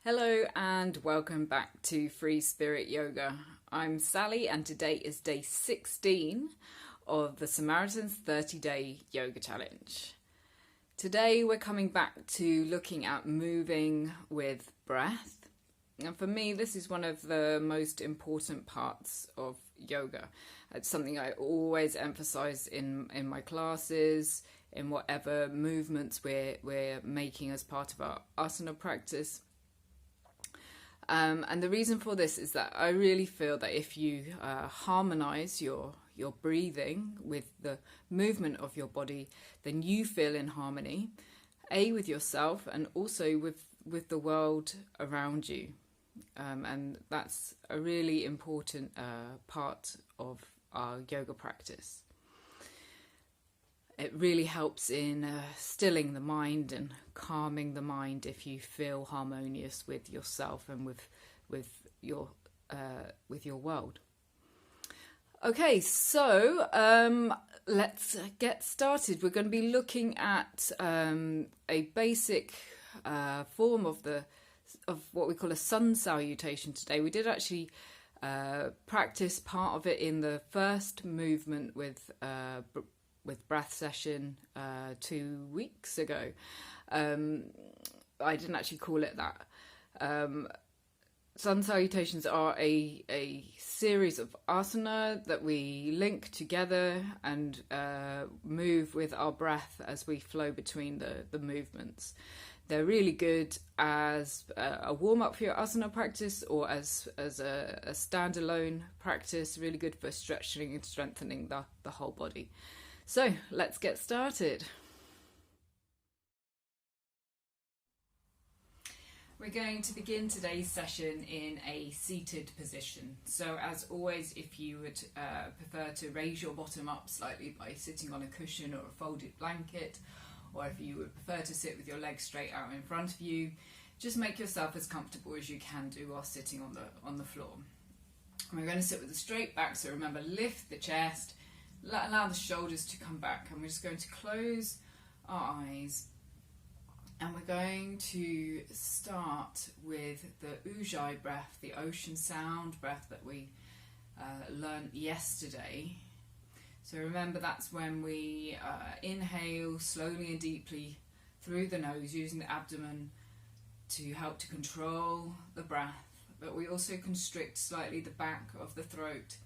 Hello and welcome back to Free Spirit Yoga. I'm Sally and today is day 16 of the Samaritans 30-day yoga challenge. Today we're coming back to looking at moving with breath. And for me, this is one of the most important parts of yoga. It's something I always emphasize in my classes, in whatever movements we're making as part of our asana practice. And the reason for this is that I really feel that if you harmonize your breathing with the movement of your body, then you feel in harmony, with yourself and also with the world around you. And that's a really important part of our yoga practice. It really helps in stilling the mind and calming the mind if you feel harmonious with yourself and with your world. Okay, so let's get started. We're going to be looking at a basic form of what we call a Sun Salutation today. We did actually practice part of it in the first movement with breath session 2 weeks ago. I didn't actually call it that. Sun Salutations are a series of asana that we link together and move with our breath as we flow between the movements. They're really good as a warm-up for your asana practice or as a standalone practice, really good for stretching and strengthening the whole body. So let's get started. We're going to begin today's session in a seated position. So as always, if you would prefer to raise your bottom up slightly by sitting on a cushion or a folded blanket, or if you would prefer to sit with your legs straight out in front of you, just make yourself as comfortable as you can do while sitting on the floor. And we're going to sit with a straight back, so remember, lift the chest, allow the shoulders to come back, and we're just going to close our eyes. And we're going to start with the Ujjayi Breath, the ocean sound breath that we learned yesterday. So remember, that's when we inhale slowly and deeply through the nose, using the abdomen to help to control the breath, but we also constrict slightly the back of the throat.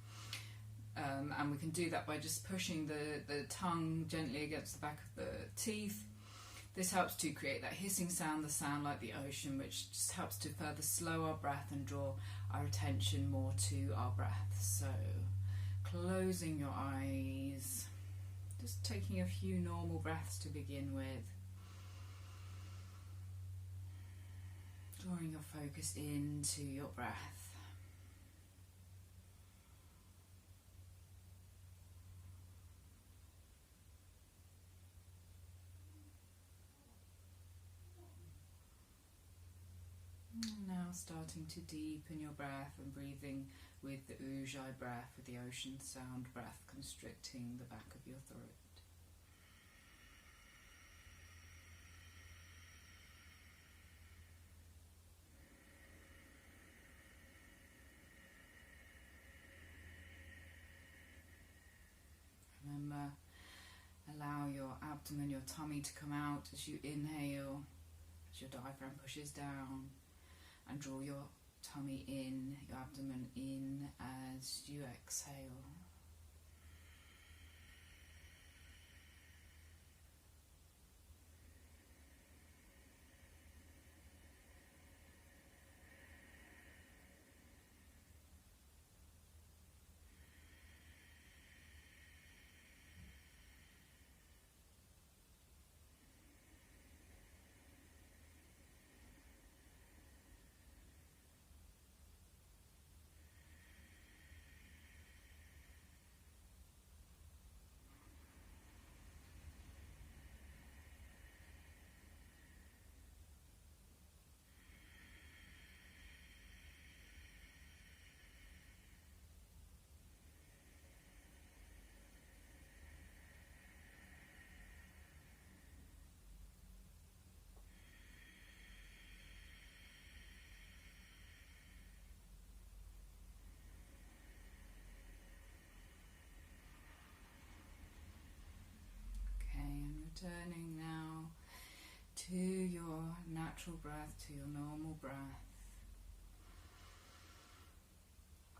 And we can do that by just pushing the tongue gently against the back of the teeth. This helps to create that hissing sound, the sound like the ocean, which just helps to further slow our breath and draw our attention more to our breath. So closing your eyes, just taking a few normal breaths to begin with. Drawing your focus into your breath. Now starting to deepen your breath and breathing with the Ujjayi Breath, with the ocean sound breath, constricting the back of your throat. Remember, allow your abdomen, your tummy to come out as you inhale, as your diaphragm pushes down. And draw your tummy in, your abdomen in as you exhale. Returning now to your natural breath, to your normal breath.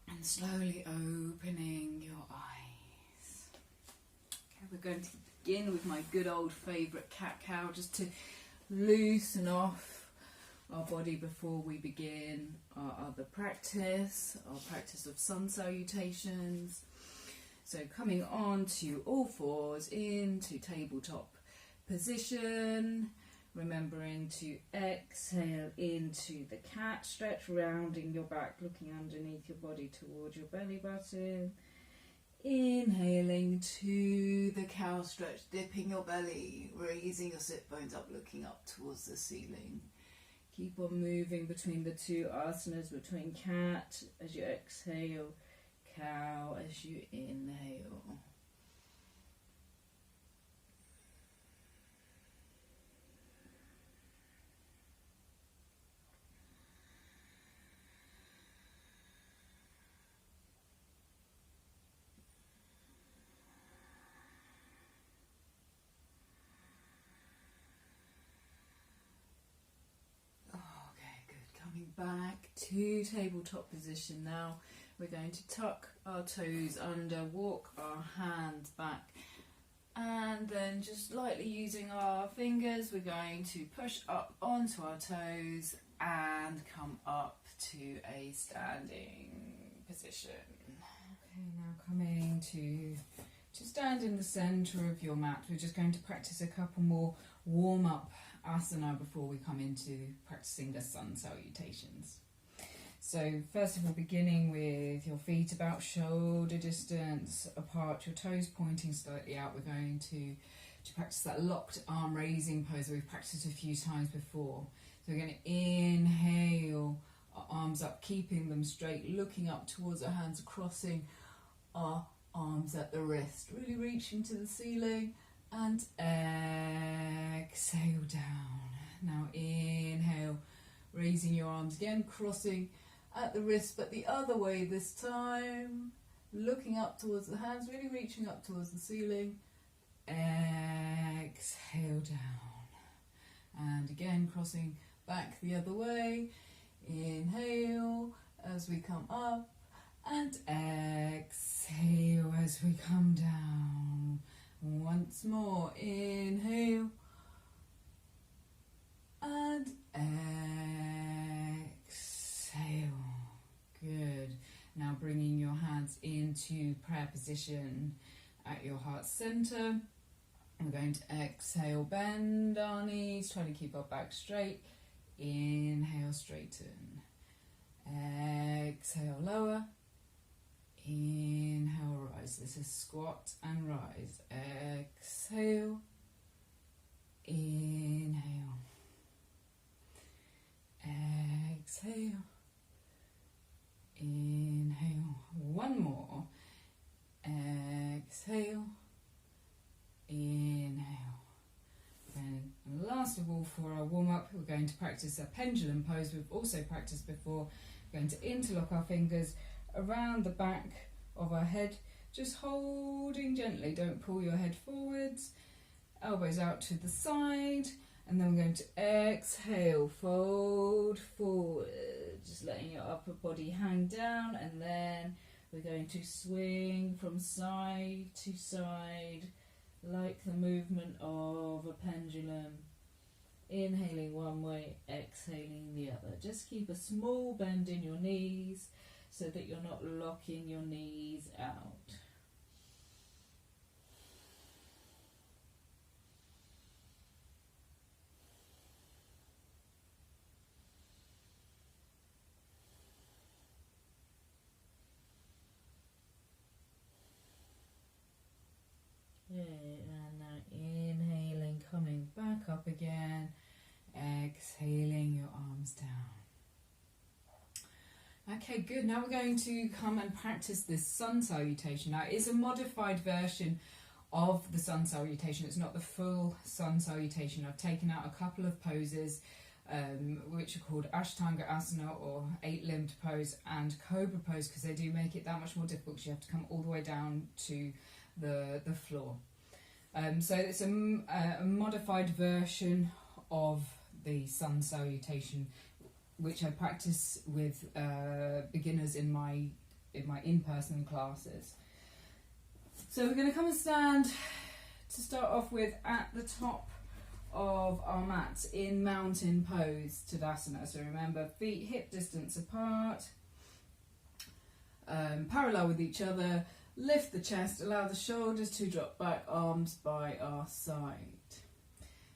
And slowly opening your eyes. Okay, we're going to begin with my good old favourite cat-cow, just to loosen off our body before we begin our other practice, our practice of Sun Salutations. So coming on to all fours into tabletop position, remembering to exhale into the cat stretch, rounding your back, looking underneath your body towards your belly button. Inhaling to the cow stretch, dipping your belly, raising your sit bones up, looking up towards the ceiling. Keep on moving between the two asanas, between cat as you exhale, cow as you inhale. Back to tabletop position now. We're going to tuck our toes under, walk our hands back, and then just lightly using our fingers, we're going to push up onto our toes and come up to a standing position. Okay, now coming to stand in the centre of your mat. We're just going to practice a couple more warm-up asana before we come into practicing the Sun Salutations. So first of all, beginning with your feet about shoulder distance apart, your toes pointing slightly out, we're going to practice that locked arm raising pose that we've practiced a few times before. So we're going to inhale, our arms up, keeping them straight, looking up towards our hands, crossing our arms at the wrist, really reaching to the ceiling, and exhale down. Now inhale, raising your arms again, crossing at the wrist, but the other way this time, looking up towards the hands, really reaching up towards the ceiling. Exhale down. And again, crossing back the other way. Inhale as we come up, and exhale as we come down. Once more, inhale and exhale. Good. Now bringing your hands into prayer position at your heart center. We're going to exhale, bend our knees, trying to keep our back straight. Inhale, straighten. Exhale, lower. Inhale, rise. This is squat and rise. Exhale. Inhale. Exhale. Inhale. One more. Exhale. Inhale. And last of all, for our warm-up, we're going to practice a pendulum pose. We've also practiced before. We're going to interlock our fingers around the back of our head, just holding gently, don't pull your head forwards, elbows out to the side, and then we're going to exhale, fold forward, just letting your upper body hang down, and then we're going to swing from side to side like the movement of a pendulum. Inhaling one way, exhaling the other. Just keep a small bend in your knees so that you're not locking your knees out. Okay, and now inhaling, coming back up again, exhaling your arms down. Okay, good. Now we're going to come and practice this Sun Salutation. Now, it's a modified version of the Sun Salutation. It's not the full Sun Salutation. I've taken out a couple of poses, which are called Ashtanga Asana, or 8-limbed pose, and Cobra pose, because they do make it that much more difficult, because you have to come all the way down to the floor. So it's a modified version of the Sun Salutation, which I practice with beginners in my in-person classes. So we're going to come and stand to start off with at the top of our mat in mountain pose, Tadasana. So remember, feet hip distance apart, parallel with each other. Lift the chest, allow the shoulders to drop back, arms by our side.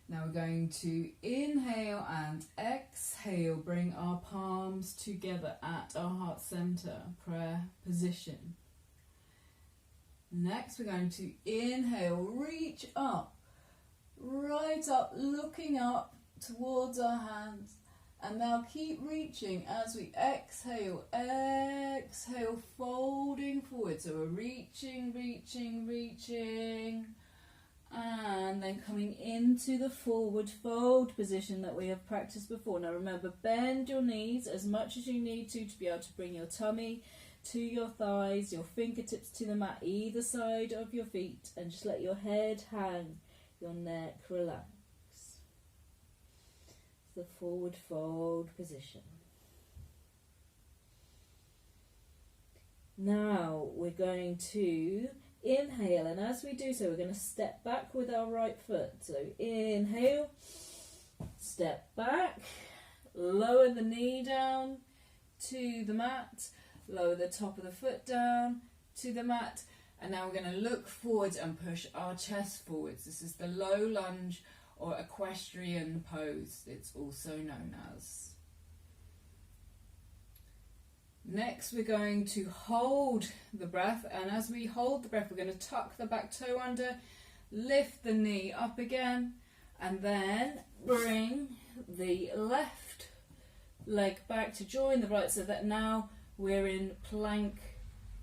Now we're going to inhale and exhale, bring our palms together at our heart center, prayer position. Next we're going to inhale, reach up, right up, looking up towards our hands. And now keep reaching as we exhale, exhale, folding forward. So we're reaching, reaching, reaching. And then coming into the forward fold position that we have practiced before. Now remember, bend your knees as much as you need to be able to bring your tummy to your thighs, your fingertips to the mat, either side of your feet. And just let your head hang, your neck relax. The forward fold position. Now we're going to inhale, and as we do so we're going to step back with our right foot. So inhale, step back, lower the knee down to the mat, lower the top of the foot down to the mat, and now we're going to look forwards and push our chest forwards. This is the low lunge or equestrian pose, it's also known as. Next we're going to hold the breath, and as we hold the breath we're going to tuck the back toe under, lift the knee up again, and then bring the left leg back to join the right, so that now we're in plank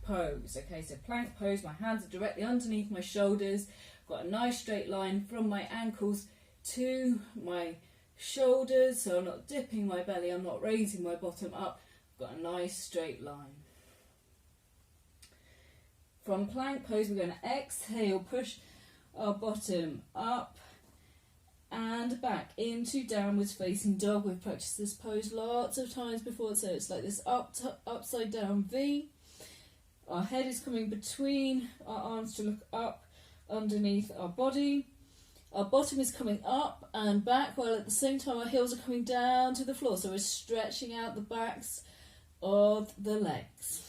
pose. Okay, so plank pose, my hands are directly underneath my shoulders, got a nice straight line from my ankles to my shoulders, so I'm not dipping my belly, I'm not raising my bottom up, I've got a nice straight line. From plank pose we're going to exhale, push our bottom up and back into downwards facing dog. We've practiced this pose lots of times before, so it's like this upside down V. Our head is coming between our arms to look up underneath our body. Our bottom is coming up and back, while at the same time our heels are coming down to the floor. So we're stretching out the backs of the legs.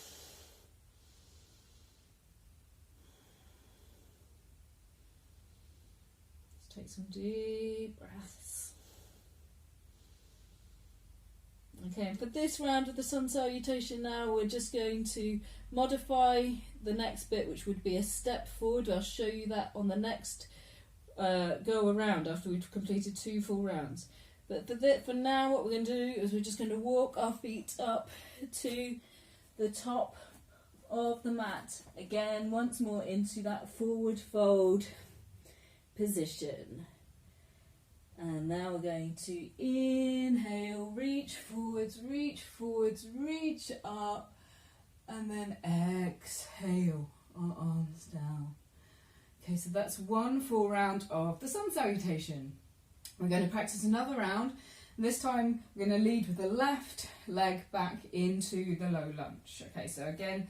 Let's take some deep breaths. Okay, and for this round of the Sun Salutation now, we're just going to modify the next bit, which would be a step forward. I'll show you that on the next go around after we've completed 2 full rounds. But for now what we're going to do is we're just going to walk our feet up to the top of the mat. Again, once more into that forward fold position. And now we're going to inhale, reach forwards, reach up, and then exhale, our arms down. Okay, so that's 1 full round of the Sun Salutation. We're going to practice another round, and this time we're going to lead with the left leg back into the low lunge. Okay, so again,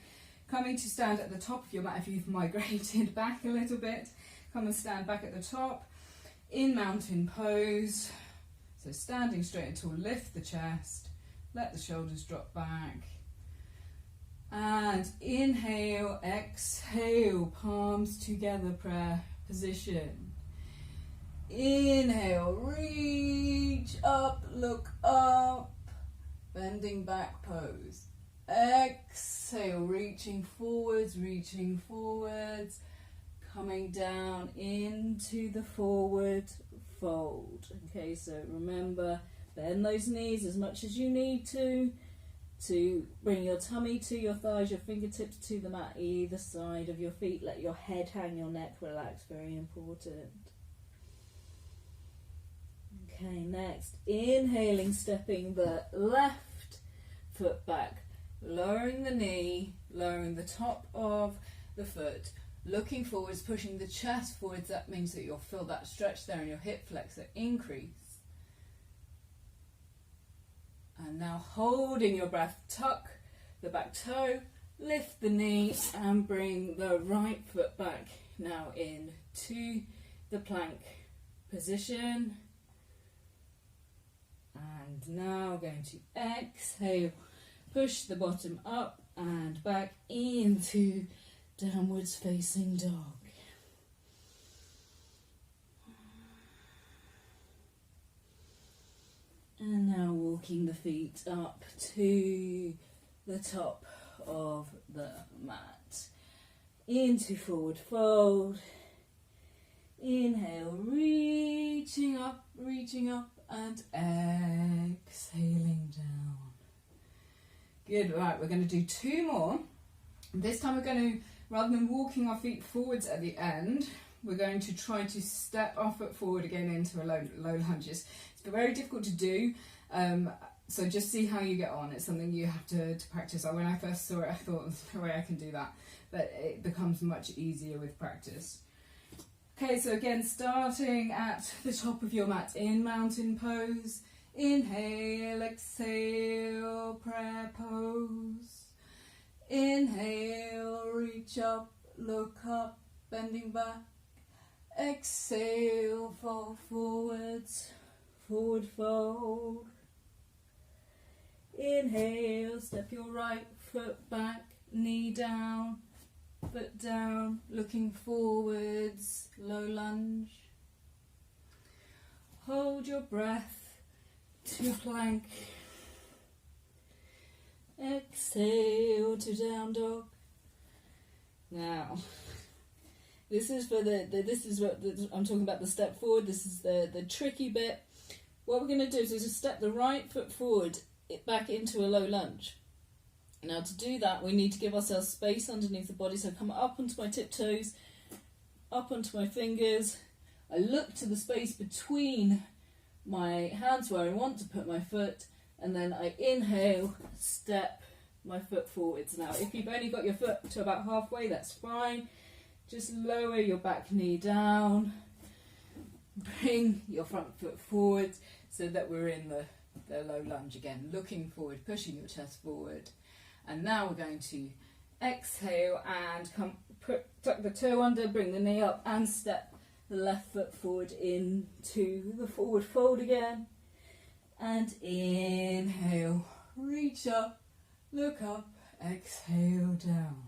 coming to stand at the top of your mat. If you've migrated back a little bit, come and stand back at the top in mountain pose. So standing straight and tall, lift the chest, let the shoulders drop back. And inhale, exhale, palms together, prayer position. Inhale, reach up, look up, bending back pose. Exhale, reaching forwards, coming down into the forward fold. Okay, so remember, bend those knees as much as you need to bring your tummy to your thighs, your fingertips to the mat, either side of your feet. Let your head hang, your neck relax, very important. Okay, next, inhaling, stepping the left foot back, lowering the knee, lowering the top of the foot, looking forwards, pushing the chest forwards. That means that you'll feel that stretch there in your hip flexor increase. And now holding your breath, tuck the back toe, lift the knee and bring the right foot back now into the plank position. And now going to exhale, push the bottom up and back into downwards facing dog. And now walking the feet up to the top of the mat. Into forward fold. Inhale, reaching up and exhaling down. Good, right, we're going to do 2 more. This time we're going to, rather than walking our feet forwards at the end, we're going to try to step our foot forward again into a low lunges. It's very difficult to do, so just see how you get on. It's something you have to practice. When I first saw it, I thought, there's no way I can do that, but it becomes much easier with practice. Okay, so again, starting at the top of your mat in mountain pose. Inhale, exhale, prayer pose. Inhale, reach up, look up, bending back. Exhale, fold forwards, forward fold. Inhale, step your right foot back, knee down, foot down, looking forwards, low lunge. Hold your breath to plank. Exhale to down dog. Now, this is for this is what I'm talking about, the step forward. This is the tricky bit. What we're going to do is just step the right foot forward, back into a low lunge. Now to do that, we need to give ourselves space underneath the body. So come up onto my tiptoes, up onto my fingers. I look to the space between my hands where I want to put my foot, and then I inhale, step my foot forwards. Now if you've only got your foot to about halfway, that's fine. Just lower your back knee down, bring your front foot forward so that we're in the low lunge again, looking forward, pushing your chest forward. And now we're going to exhale and tuck the toe under, bring the knee up and step the left foot forward into the forward fold again. And inhale, reach up, look up, exhale down.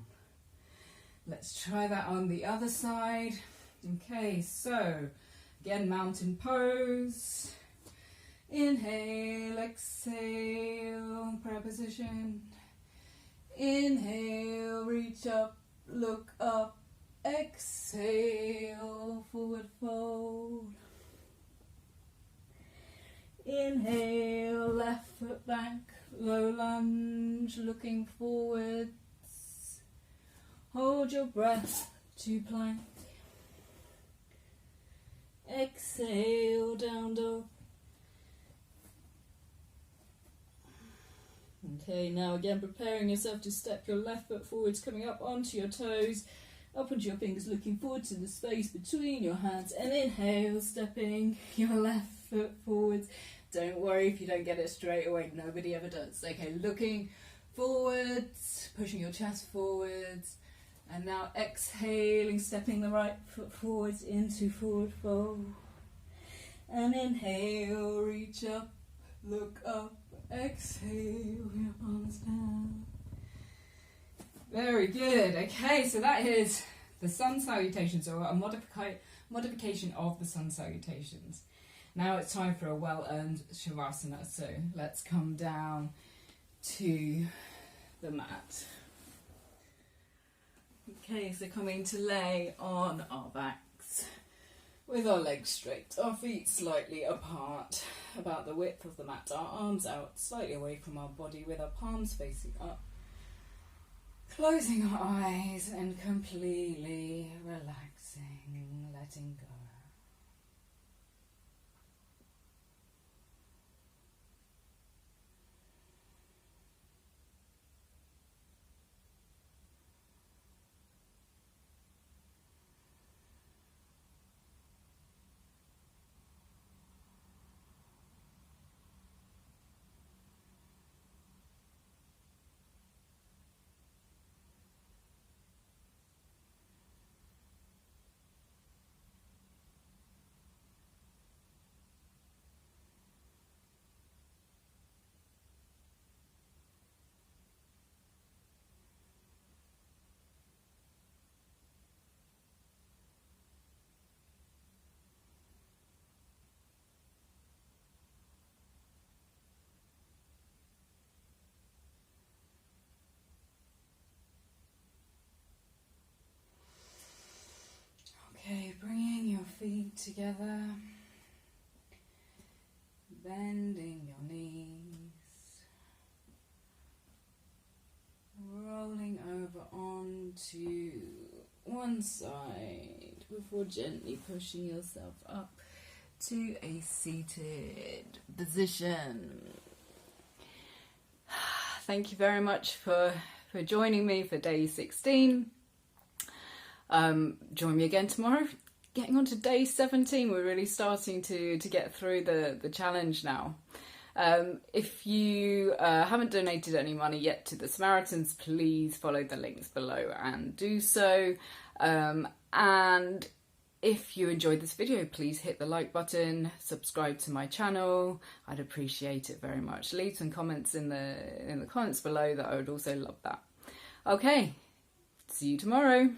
Let's try that on the other side. Okay, so again, mountain pose. Inhale, exhale, prayer position. Inhale, reach up, look up, exhale, forward fold. Inhale, left foot back, low lunge, looking forwards. Hold your breath to plank. Exhale, down dog. Okay, now again, preparing yourself to step your left foot forwards, coming up onto your toes, up onto your fingers, looking forward to the space between your hands, and inhale, stepping your left foot forwards. Don't worry if you don't get it straight away, nobody ever does. Okay, looking forwards, pushing your chest forwards, and now exhaling, stepping the right foot forwards into forward fold. And inhale, reach up, look up, exhale, your palms down. Very good. Okay, so that is the Sun Salutations, or a modification of the Sun Salutations. Now it's time for a well-earned Savasana, so let's come down to the mat. Okay, so coming to lay on our backs with our legs straight, our feet slightly apart, about the width of the mat, our arms out slightly away from our body with our palms facing up. Closing our eyes and completely relaxing, letting go. together, bending your knees, rolling over onto one side before gently pushing yourself up to a seated position. Thank you very much for joining me for day 16. Join me again tomorrow. Getting on to day 17, we're really starting to get through the challenge now. If you haven't donated any money yet to the Samaritans, please follow the links below and do so. And if you enjoyed this video, please hit the like button, subscribe to my channel. I'd appreciate it very much. Leave some comments in the comments below. That I would also love that. Okay, see you tomorrow.